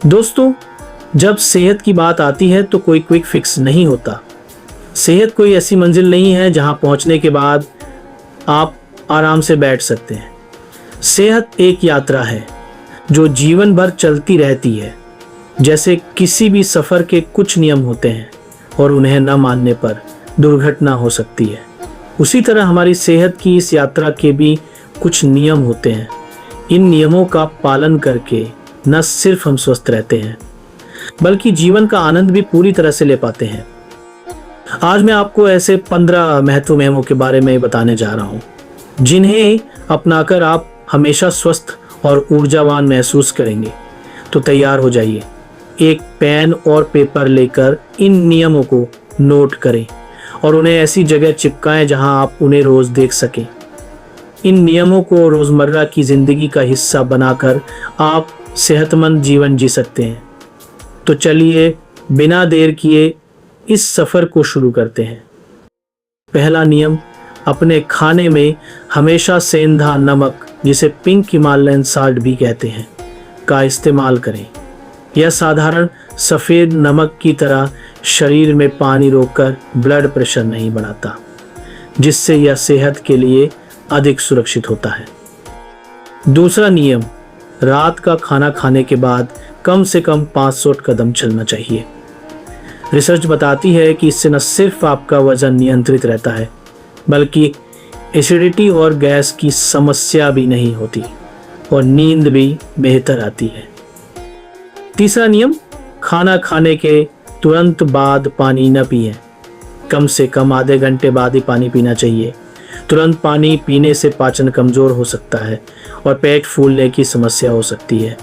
दोस्तों, जब सेहत की बात आती है तो कोई क्विक फिक्स नहीं होता। सेहत कोई ऐसी मंजिल नहीं है जहां पहुंचने के बाद आप आराम से बैठ सकते हैं। सेहत एक यात्रा है जो जीवन भर चलती रहती है। जैसे किसी भी सफर के कुछ नियम होते हैं और उन्हें न मानने पर दुर्घटना हो सकती है, उसी तरह हमारी सेहत की इस यात्रा के भी कुछ नियम होते हैं। इन नियमों का पालन करके न सिर्फ हम स्वस्थ रहते हैं बल्कि जीवन का आनंद भी पूरी तरह से ले पाते हैं। आज मैं आपको ऐसे 15 महत्वपूर्ण नियमों के बारे में बताने जा रहा हूं, जिन्हें अपनाकर आप हमेशा स्वस्थ और ऊर्जावान महसूस करेंगे। तो तैयार हो जाइए, एक पेन और पेपर लेकर इन नियमों को नोट करें और उन्हें ऐसी जगह चिपकाएं जहां आप उन्हें रोज देख सकें। इन नियमों को रोजमर्रा की जिंदगी का हिस्सा बनाकर आप सेहतमंद जीवन जी सकते हैं। तो चलिए बिना देर किए इस सफर को शुरू करते हैं। पहला नियम, अपने खाने में हमेशा सेंधा नमक, जिसे पिंक हिमालयन साल्ट भी कहते हैं, का इस्तेमाल करें। यह साधारण सफ़ेद नमक की तरह शरीर में पानी रोककर ब्लड प्रेशर नहीं बढ़ाता, जिससे यह सेहत के लिए अधिक सुरक्षित होता है। दूसरा नियम, रात का खाना खाने के बाद कम से कम 500 कदम चलना चाहिए। रिसर्च बताती है कि इससे न सिर्फ आपका वजन नियंत्रित रहता है बल्कि एसिडिटी और गैस की समस्या भी नहीं होती और नींद भी बेहतर आती है। तीसरा नियम, खाना खाने के तुरंत बाद पानी न पिएं। कम से कम आधे घंटे बाद ही पानी पीना चाहिए। तुरंत पानी पीने से पाचन कमजोर हो सकता है और पेट फूलने की समस्या हो सकती है।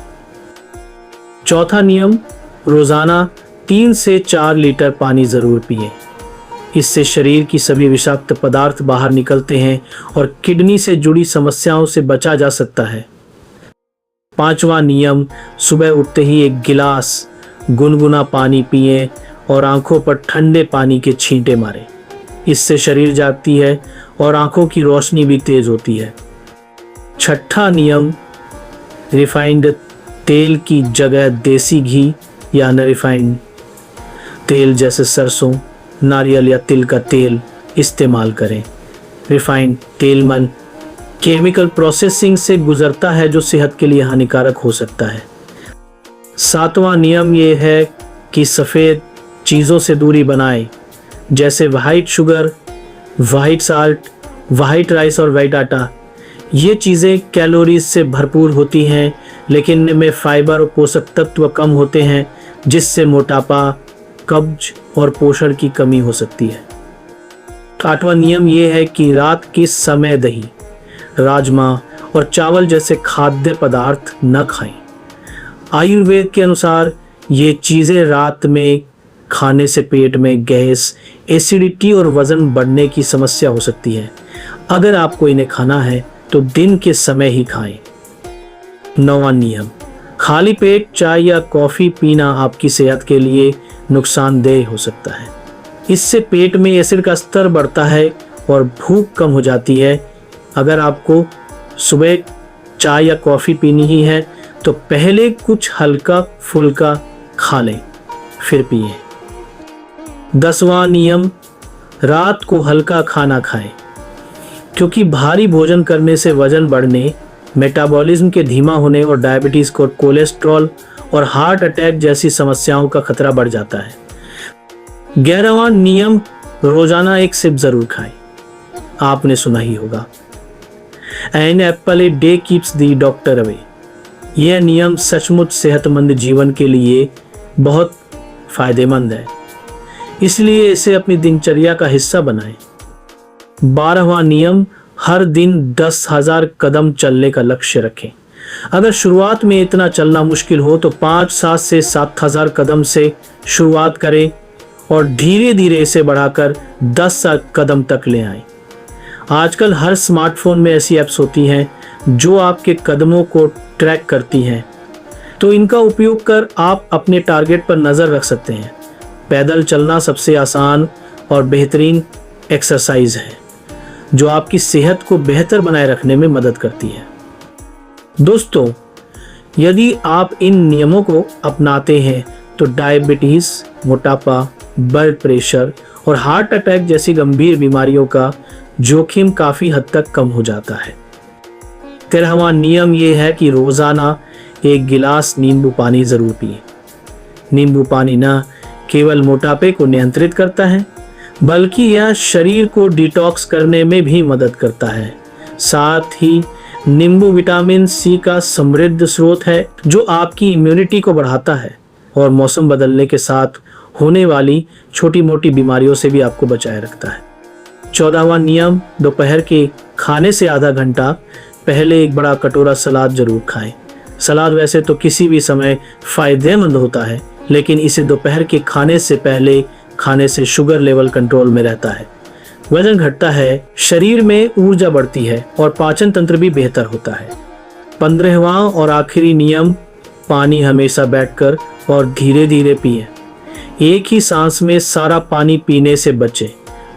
चौथा नियम, रोजाना 3 से 4 लीटर पानी जरूर पिएं। इससे शरीर की सभी विषाक्त पदार्थ बाहर निकलते हैं और किडनी से जुड़ी समस्याओं से बचा जा सकता है। पांचवा नियम, सुबह उठते ही एक गिलास गुनगुना पानी पिएं और आंखों पर ठंडे पानी के छींटे मारें। इससे शरीर जागती है और आंखों की रोशनी भी तेज होती है। छठा नियम, रिफाइंड तेल की जगह देसी घी या अनरिफाइंड तेल जैसे सरसों, नारियल या तिल का तेल इस्तेमाल करें। रिफाइंड तेल मन केमिकल प्रोसेसिंग से गुजरता है जो सेहत के लिए हानिकारक हो सकता है। सातवां नियम ये है कि सफ़ेद चीज़ों से दूरी बनाएं, जैसे white sugar, white salt, white rice और वाइट आटा। ये चीज़ें कैलोरीज से भरपूर होती हैं लेकिन इनमें फाइबर और पोषक तत्व कम होते हैं, जिससे मोटापा, कब्ज और पोषण की कमी हो सकती है। आठवां नियम यह है कि रात के समय दही, राजमा और चावल जैसे खाद्य पदार्थ न खाएं। आयुर्वेद के अनुसार ये चीज़ें रात में खाने से पेट में गैस, एसिडिटी और वजन बढ़ने की समस्या हो सकती है। अगर आपको इन्हें खाना है तो दिन के समय ही खाएं। नौवां नियम, खाली पेट चाय या कॉफ़ी पीना आपकी सेहत के लिए नुकसानदेह हो सकता है। इससे पेट में एसिड का स्तर बढ़ता है और भूख कम हो जाती है। अगर आपको सुबह चाय या कॉफ़ी पीनी ही है तो पहले कुछ हल्का फुल्का खा लें, फिर पिएं। 10वां नियम, रात को हल्का खाना खाएं, क्योंकि भारी भोजन करने से वजन बढ़ने, मेटाबॉलिज्म के धीमा होने और डायबिटीज़ को, कोलेस्ट्रॉल और हार्ट अटैक जैसी समस्याओं का खतरा बढ़ जाता है। 11वां नियम, रोजाना एक सिप जरूर खाएं। आपने सुना ही होगा, an apple a day keeps the doctor away. यह नियम सचमुच सेहतमंद जीवन के लिए बहुत फायदेमंद है, इसलिए इसे अपनी दिनचर्या का हिस्सा बनाएं। 12वां नियम, हर दिन 10,000 कदम चलने का लक्ष्य रखें। अगर शुरुआत में इतना चलना मुश्किल हो तो 5,000 से 7,000 कदम से शुरुआत करें और धीरे धीरे इसे बढ़ाकर 10,000 कदम तक ले आएं। आजकल हर स्मार्टफोन में ऐसी ऐप्स होती हैं जो आपके कदमों को ट्रैक करती हैं, तो इनका उपयोग कर आप अपने टारगेट पर नज़र रख सकते हैं। पैदल चलना सबसे आसान और बेहतरीन एक्सरसाइज है जो आपकी सेहत को बेहतर बनाए रखने में मदद करती है। दोस्तों, यदि आप इन नियमों को अपनाते हैं तो डायबिटीज, मोटापा, ब्लड प्रेशर और हार्ट अटैक जैसी गंभीर बीमारियों का जोखिम काफी हद तक कम हो जाता है। 13वां नियम यह है कि रोजाना 1 गिलास नींबू पानी जरूर पिए। नींबू पानी न केवल मोटापे को नियंत्रित करता है बल्कि यह शरीर को डिटॉक्स करने में भी मदद करता है। साथ ही नींबू विटामिन सी का समृद्ध स्रोत है जो आपकी इम्यूनिटी को बढ़ाता है और मौसम बदलने के साथ होने वाली छोटी मोटी बीमारियों से भी आपको बचाए रखता है। 14वां नियम, दोपहर के खाने से आधा घंटा पहले एक बड़ा कटोरा सलाद जरूर खाएं। सलाद वैसे तो किसी भी समय फायदेमंद होता है, लेकिन इसे दोपहर के खाने से पहले खाने से शुगर लेवल कंट्रोल में रहता है, वजन घटता है, शरीर में ऊर्जा बढ़ती है और पाचन तंत्र भी बेहतर होता है। 15वां और आखिरी नियम, पानी हमेशा बैठकर और धीरे धीरे पिएं। एक ही सांस में सारा पानी पीने से बचें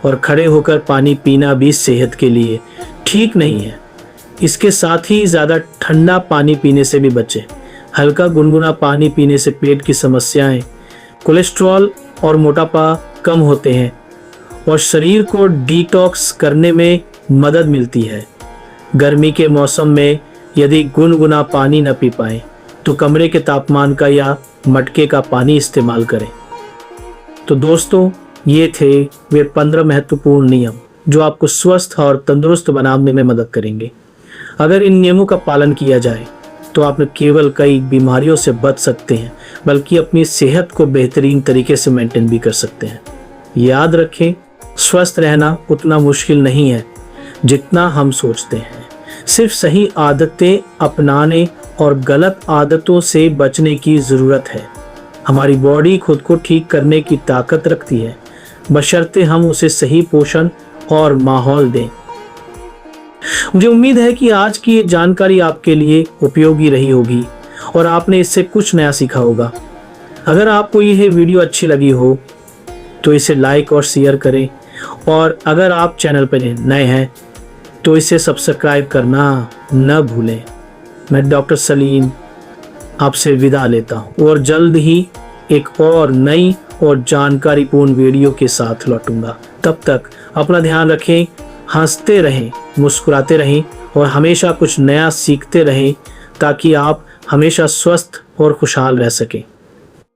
और खड़े होकर पानी पीना भी सेहत के लिए ठीक नहीं है। इसके साथ ही ज़्यादा ठंडा पानी पीने से भी बचें। हल्का गुनगुना पानी पीने से पेट की समस्याएं, कोलेस्ट्रॉल और मोटापा कम होते हैं और शरीर को डिटॉक्स करने में मदद मिलती है। गर्मी के मौसम में यदि गुनगुना पानी न पी पाएं तो कमरे के तापमान का या मटके का पानी इस्तेमाल करें। तो दोस्तों, ये थे वे 15 महत्वपूर्ण नियम जो आपको स्वस्थ और तंदुरुस्त बनाने में मदद करेंगे। अगर इन नियमों का पालन किया जाए तो आप न केवल कई बीमारियों से बच सकते हैं बल्कि अपनी सेहत को बेहतरीन तरीके से मेंटेन भी कर सकते हैं। याद रखें, स्वस्थ रहना उतना मुश्किल नहीं है जितना हम सोचते हैं। सिर्फ सही आदतें अपनाने और गलत आदतों से बचने की ज़रूरत है। हमारी बॉडी खुद को ठीक करने की ताकत रखती है, बशर्ते हम उसे सही पोषण और माहौल दें। मुझे उम्मीद है कि आज की ये जानकारी आपके लिए उपयोगी रही होगी और आपने इससे कुछ नया सीखा होगा। अगर आपको यह वीडियो अच्छी लगी हो तो इसे लाइक और शेयर करें और अगर आप चैनल पर नए हैं तो इसे सब्सक्राइब करना न भूलें। मैं डॉक्टर सलीम आपसे विदा लेता हूँ और जल्द ही एक और नई और जानकारीपूर्ण वीडियो के साथ लौटूंगा। तब तक अपना ध्यान रखें, हंसते रहें, मुस्कुराते रहें और हमेशा कुछ नया सीखते रहें ताकि आप हमेशा स्वस्थ और खुशहाल रह सकें।